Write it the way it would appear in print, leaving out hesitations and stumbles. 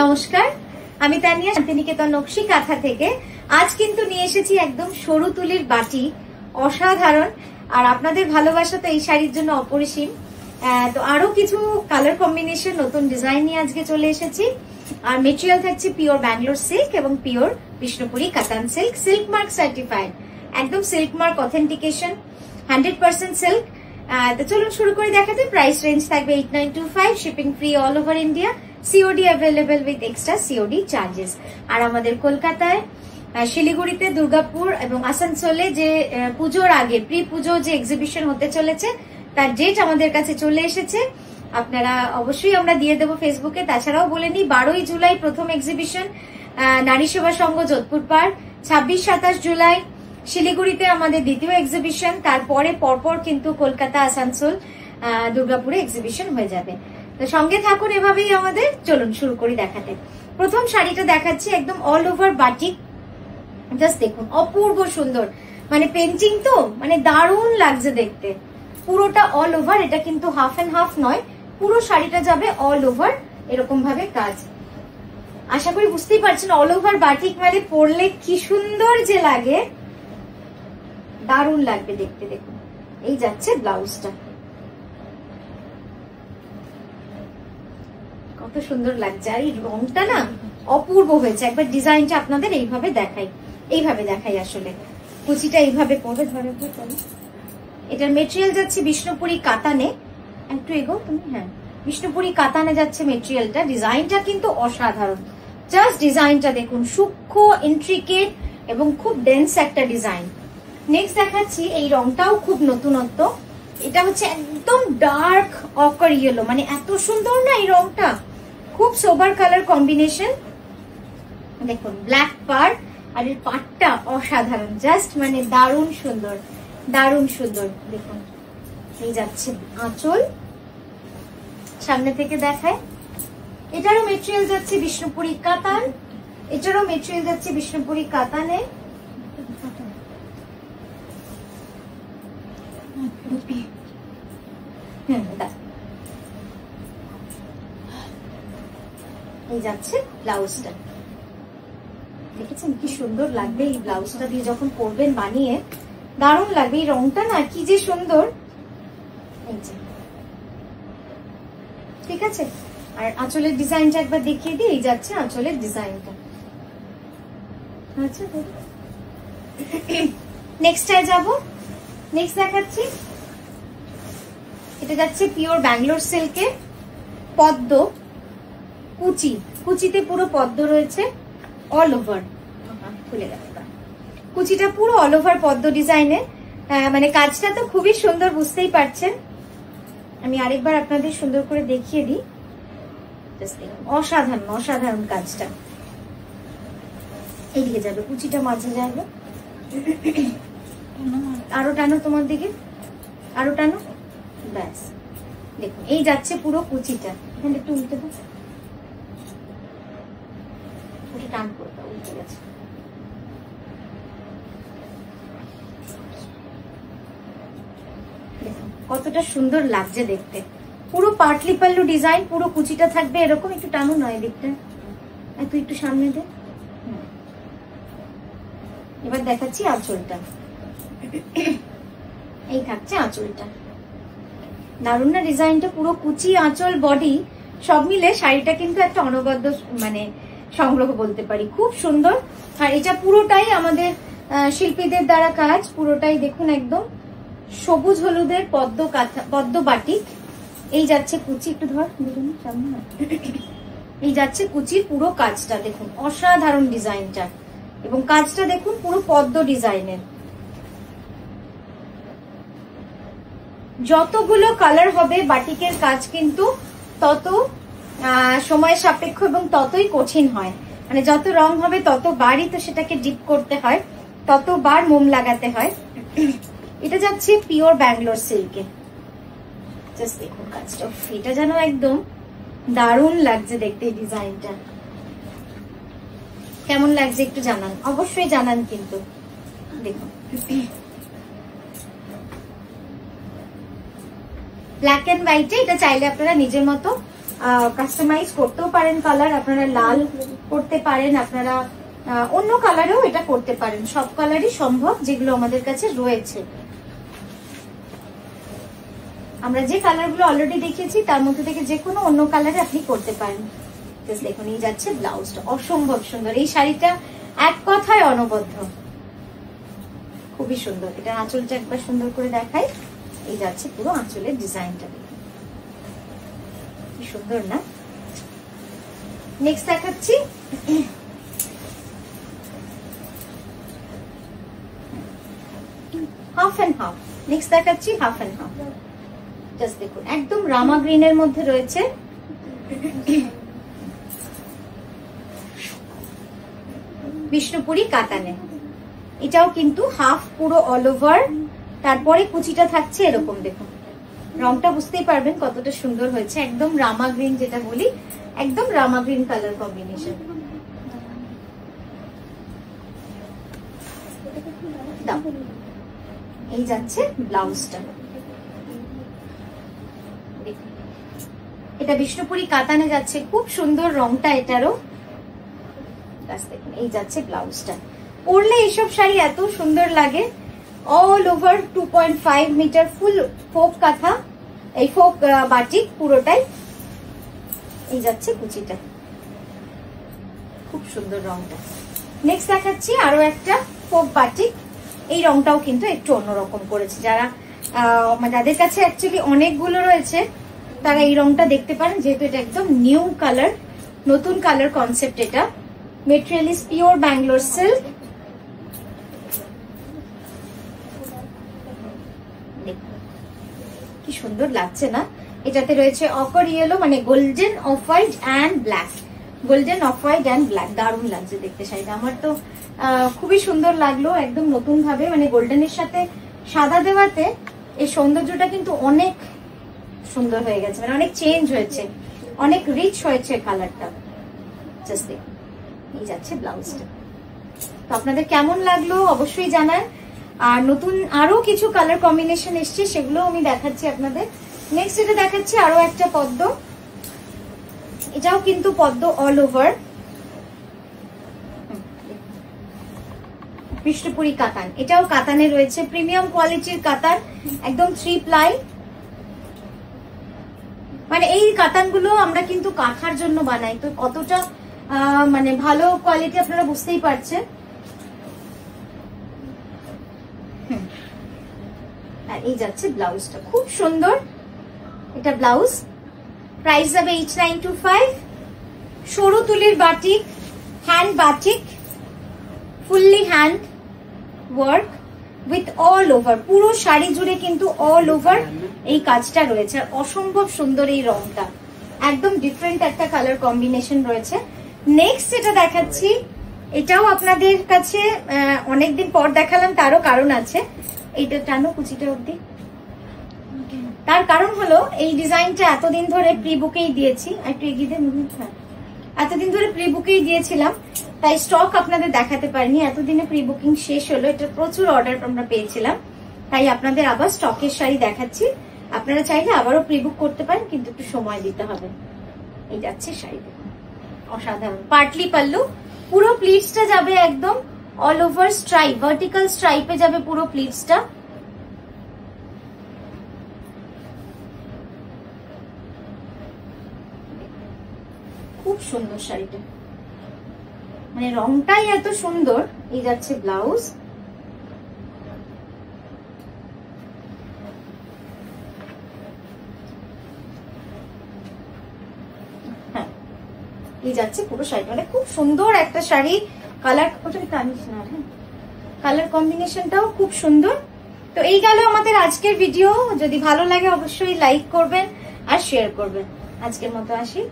নমস্কার, আমি তানিয়া শান্তিনিকেতন নকশি কাঁথা থেকে। আজ কিন্তু নিয়ে এসেছি একদম সরু তুলির বাটি, অসাধারণ। আর আপনাদের ভালোবাসা তো এই শাড়ির জন্য অপরিসীম। তো আরো কিছু কালার কম্বিনেশন, নতুন ডিজাইন নিয়ে আজকে চলে এসেছি। আর মেটেরিয়াল থাকছে পিওর ব্যাঙ্গালোর সিল্ক এবং pure Bishnupuri katan silk, silk mark certified, একদম সিল্ক মার্ক অথেন্টিকেশন, 100% সিল্ক। তো চলুন শুরু করে দেখাতে। প্রাইস রেঞ্জ থাকবে 8925, shipping free all over India, COD available with extra COD charges. আর আমাদের কলকাতায়, শিলিগুড়িতে, দুর্গাপুর এবং আসানসোলে যে পুজোর আগে প্রি পুজো যে এক্সিবিশন হতে চলেছে তার ডেট আমাদের কাছে চলে এসেছে। আপনারা অবশ্যই আমরা দিয়ে দেবো ফেসবুকে। তাছাড়াও বলে নিই, 12ই জুলাই প্রথম এক্সিবিশন নারী সেবা সংঘ যোধপুর পার্ক, 26-27 জুলাই শিলিগুড়িতে আমাদের দ্বিতীয় এক্সিবিশন, তারপরে পরপর কিন্তু কলকাতা, আসানসোল, দুর্গাপুরে এক্সিবিশন হয়ে যাবে। তো সঙ্গে থাকুন এভাবেই আমাদের। চলুন শুরু করি দেখাতে। প্রথম শাড়িটা দেখাচ্ছি একদম অল ওভার বাটিক। জাস্ট দেখুন, অপূর্ব সুন্দর, মানে পেন্টিং তো, মানে দারুণ লাগছে দেখতে। পুরোটা অল ওভার, এটা কিন্তু হাফ এন্ড হাফ নয়, পুরো শাড়িটা যাবে অল ওভার এরকম ভাবে কাজ। আশা করি বুঝতেই পারছেন অল ওভার বাটিক মানে পরলে কি সুন্দর যে লাগে, দারুণ লাগবে দেখতে। দেখুন, এই যাচ্ছে ব্লাউজটা, কত সুন্দর লাগছে। আর এই রংটা না অপূর্ব হয়েছে। একবার ডিজাইনটা আপনাদের এইভাবে দেখাই আসলে। কুচিটা এইভাবে পরে ধরে, এটার মেটেরিয়াল যাচ্ছে বিষ্ণুপুরি কাতানে। একটু এগো তুমি, হ্যাঁ, বিষ্ণুপুরি কাতানে যাচ্ছে মেটেরিয়ালটা। ডিজাইনটা কিন্তু অসাধারণ। জাস্ট ডিজাইনটা দেখুন, সূক্ষ্ম, ইন্ট্রিকেট এবং খুব ডেন্স একটা ডিজাইন। নেক্সট দেখাচ্ছি, এই রংটাও খুব নতুনত্ব। এটা হচ্ছে একদম ডার্ক অকার ইয়েলো, মানে এত সুন্দর না এই রংটা, খুব সোবার কালার কম্বিনেশন। দেখুন ব্ল্যাক পার, আর এর পাটটা অসাধারণ, জাস্ট মানে দারুণ সুন্দর, দারুণ সুন্দর। দেখুন এই যাচ্ছে আঁচল, সামনে থেকে দেখায়। এটারও মেটেরিয়াল যাচ্ছে বিষ্ণুপুরি কাতান, এটারও মেটেরিয়াল যাচ্ছে বিষ্ণুপুরি কাতানে। এই যাচ্ছে ব্লাউজটা, দেখেছেন কি সুন্দর লাগবে এই ব্লাউজটা দিয়ে যখন পরবেন বানিয়ে, দারুণ লাগবে। এই রংটা না কি যে সুন্দর, ঠিক আছে। আর আঁচলের ডিজাইনটা একবার দেখিয়ে দিই, এই যাচ্ছে আঁচলের ডিজাইনটা। আচ্ছা, নেক্সটটায় যাবো। নেক্সট দেখাচ্ছি, এটা যাচ্ছে পিওর ব্যাঙ্গালোর সিল্কে, পদ্ম কুচি, কুচিতে পুরো পদ্ম রয়েছে অল ওভার, খুলে গেল কুচিটা পুরো অল ওভার পদ্ম ডিজাইনে। মানে কাজটা তো খুবই সুন্দর, বুঝতেই পারছেন। আমি আরেকবার আপনাদের সুন্দর করে দেখিয়ে দিই। অসাধারণ, অসাধারণ কাজটা। এইদিকে যাবে, কুচিটা মাঝে যাবে, আরো টানো তোমার দিকে, আরো টানো, ব্যাস। দেখুন এই যাচ্ছে পুরো কুচিটা। এখানে একটু উল্টে দাও, টান করে দাও, উল্টে গেছে। কতটা সুন্দর লাগছে দেখতে। পুরো পাটলি পাল্লু ডিজাইন, পুরো কুচিটা থাকবে এরকম। একটু টানো নয় দিকটা, তুই একটু সামনে দে। এবার দেখাচ্ছি আঁচলটা, এই থাকছে আঁচলটা। দারুণ না ডিজাইনটা, পুরো কুচি, আঁচল, বডি সব মিলে শাড়িটা কিন্তু একটা অনবদ্য মানে সংগ্রহ বলতে পারি, খুব সুন্দর। আর এটা পুরোটাই আমাদের শিল্পীদের দ্বারা কাজ, পুরোটাই দেখুন একদম সবুজ হলুদের পদ্ম কাঁথা, পদ্ম বাটিক। এই যাচ্ছে কুচি, একটু ধর সামনে, এই যাচ্ছে কুচির পুরো কাজটা দেখুন, অসাধারণ ডিজাইনটা। এবং কাজটা দেখুন পুরো পদ্ম ডিজাইনের। যতগুলো কালার হবে বাটিকের কাজ কিন্তু তত সময় সাপেক্ষ এবং ততই কঠিন হয়। মানে যত রং হবে ততবারই তো সেটাকে ডিপ করতে হয়, ততবার মোম লাগাতে হয়। এটা যাচ্ছে পিওর ব্যাঙ্গালোর সিল্কে। জাস্ট দেখুন কাজটা, এটা যেন একদম দারুণ লাগছে দেখতে। এই ডিজাইনটা কেমন লাগছে একটু জানান, অবশ্যই জানান কিন্তু। দেখুন ব্ল্যাক এন্ড হোয়াইটে, এটা চাইলে আপনারা নিজের মতো কাস্টমাইজ করতেও পারেন কালার, আপনারা লাল করতে পারেন, আপনারা অন্য কালারেও এটা করতে পারেন, সব কালারই সম্ভব যেগুলো আমাদের কাছে রয়েছে। আমরা যে কালারগুলো অলরেডি দেখিয়েছি তার মধ্যে থেকে যে কোনো অন্য কালারে আপনি করতে পারেন। দেখুন এই যাচ্ছে ব্লাউজটা, অসম্ভব সুন্দর। এই শাড়িটা এক কথায় অনবদ্য, খুবই সুন্দর। এটা আঁচলটা একবার সুন্দর করে দেখাই। এই যাচ্ছে পুরো আঁচলের ডিজাইনটা, কি সুন্দর না। নেক্সট দেখাচ্ছি হাফ এন্ড হাফ। নেক্সট দেখাচ্ছি হাফ এন্ড হাফ। জাস্ট দেখুন একদম রামা গ্রিনের মধ্যে রয়েছে, বিষ্ণুপুরি কাতানে। এটাও কিন্তু হাফ পুরো অল ওভার, তারপরে কুচিটা থাকছে এরকম। দেখুন রংটা বুঝতেই পারবেন কতটা সুন্দর হয়েছে, একদম রামা গ্রিন যেটা বলি, একদম রামা গ্রিন কালার কম্বিনেশন। এই যাচ্ছে ব্লাউজটা, এটা বিষ্ণুপুরি কাতানে যাচ্ছে, খুব সুন্দর রংটা এটারও। দেখুন এই যাচ্ছে ব্লাউজটা। পরলে এইসব শাড়ি এত সুন্দর লাগে। অল ওভার 2.5 মিটার ফুল ফোক কাঁথা, এই ফোক বাটিক পুরোটাই। এই যাচ্ছে কুচিটা, খুব সুন্দর রংটা। নেক্সট দেখাচ্ছি আরো একটা ফোক বাটিক। এই রংটাও কিন্তু একটু অন্যরকম করেছে। যারা যাদের কাছে অ্যাকচুয়ালি অনেকগুলো রয়েছে তারা এই রংটা দেখতে পারেন, যেহেতু এটা একদম নিউ কালার, নতুন কালার কনসেপ্ট। এটা material is pure Bangalore silk. কি সুন্দর লাগছে না। এটাতে রয়েছে অফার ইয়েলো, মানে golden off white and black, golden off white and black. দারুণ লাগছে দেখতে শাড়িটা, আমার তো খুবই সুন্দর লাগলো। একদম নতুন ভাবে মানে গোল্ডেনের সাথে সাদা দেওয়াতে এই সৌন্দর্যটা কিন্তু অনেক সুন্দর হয়ে গেছে, মানে অনেক চেঞ্জ হয়েছে, অনেক রিচ হয়েছে কালারটা। জাস্ট দেখুন এই যাচ্ছে ব্লাউজটা। তো আপনাদের কেমন লাগলো অবশ্যই জানান। আর নতুন আরো কিছু কালার কম্বিনেশন এসছে, সেগুলো আমি দেখাচ্ছি আপনাদের। নেক্সট এটা দেখাচ্ছি আরো একটা পদ্ম। এটাও কিন্তু পদ্ম অল ওভার, বিষ্ণুপুরি কাতান। এটাও কাতানে রয়েছে, প্রিমিয়াম কোয়ালিটির কাতান, একদম 3 প্লাই। মানে এই কাতানগুলো আমরা কিন্তু কাঁথার জন্য বানাই, তো কতটা মানে ভালো কোয়ালিটি আপনারা বুঝতেই পারছেন। আর এই যাচ্ছে ব্লাউজটা, খুব সুন্দর। এটা ব্লাউজ, প্রাইস যাবে 8925। সরু তুলির batik, hand batik, fully hand work with all over, পুরো শাড়ি জুড়ে কিন্তু অল ওভার এই কাজটা রয়েছে। আর অসম্ভব সুন্দর এই রংটা, একদম ডিফারেন্ট একটা কালার কম্বিনেশন রয়েছে। নেক্সট এটা দেখাচ্ছি, এটাও আপনাদের কাছে অনেকদিন পর দেখালাম, তারও কারণ আছে। এইটা টানো কুচিটা অব্দি, তার কারণ হলো এই ডিজাইনটা এতদিন ধরে প্রি বুকেই দিয়েছি, একটু এগিয়ে এতদিন ধরে প্রি বুকেই দিয়েছিলাম, তাই স্টক আপনাদের দেখাতে পারিনি। এতদিনে প্রি বুকিং শেষ হলো, এটা প্রচুর অর্ডার আমরা পেয়েছিলাম, তাই আপনাদের আবার স্টকের শাড়ি দেখাচ্ছি। আপনারা চাইলে আবারও প্রি বুক করতে পারেন, কিন্তু একটু সময় দিতে হবে। এই যাচ্ছে শাড়ি, দেখুন অসাধারণ। পার্টলি পাল্লু, পুরো প্লিটসটা যাবে একদম অল ওভার স্ট্রাইপ, ভার্টিক্যাল স্ট্রাইপে যাবে পুরো প্লিটসটা। খুব সুন্দর শাড়িটা, মানে রংটাই এত সুন্দর। এই যাচ্ছে ব্লাউজ, হ্যাঁ এই যাচ্ছে পুরো শাড়ি, মানে খুব সুন্দর একটা শাড়ি। কালার কালার কম্বিনেশনটাও খুব সুন্দর। তো এই গেল আমাদের আজকের ভিডিও। যদি ভালো লাগে অবশ্যই লাইক করবেন আর শেয়ার করবেন। আজকের মতো আসি।